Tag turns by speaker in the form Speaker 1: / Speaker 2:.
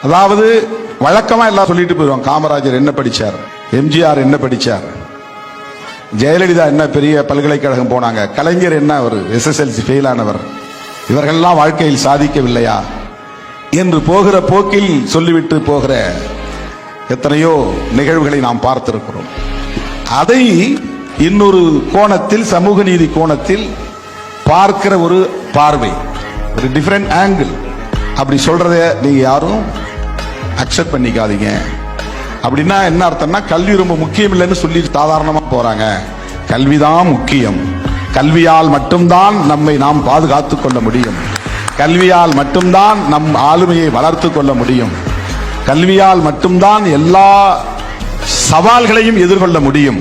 Speaker 1: அதாவது வழக்கமா எல்லாம் சொல்லிட்டு போயிடுவாங்க. காமராஜர் என்ன படிச்சார், எம்ஜிஆர் என்ன படிச்சார், ஜெயலலிதா என்ன பெரிய பல்கலைக்கழகம் போனாங்க, கலைஞர் என்ன ஒரு எஸ்எஸ்எல்சி ஃபெயில் ஆனவர், இவர்கள்லாம் வாழ்க்கையில் சாதிக்கவில்லையா என்று போகிற போக்கில் சொல்லிவிட்டு போகிற எத்தனையோ நிகழ்வுகளை நாம் பார்த்திருக்கிறோம். அதை இன்னொரு கோணத்தில், சமூக நீதி கோணத்தில் பார்க்கிற ஒரு பார்வை, ஒரு டிஃபரெண்ட் ஆங்கிள். அப்படி சொல்றத நீங்க யாரும் அக்செப்ட் பண்ணிக்காதீங்க. அப்படின்னா என்ன அர்த்தம்னா, கல்வி ரொம்ப முக்கியம் இல்லைன்னு சொல்லி சாதாரணமா போறாங்க. கல்விதான் முக்கியம். கல்வியால் மட்டும்தான் நம்மை நாம் பாதுகாத்துக் கொள்ள முடியும். கல்வியால் மட்டும்தான் நம் ஆளுமையை வளர்த்து கொள்ள முடியும். கல்வியால் மட்டும்தான் எல்லா சவால்களையும் எதிர்கொள்ள முடியும்.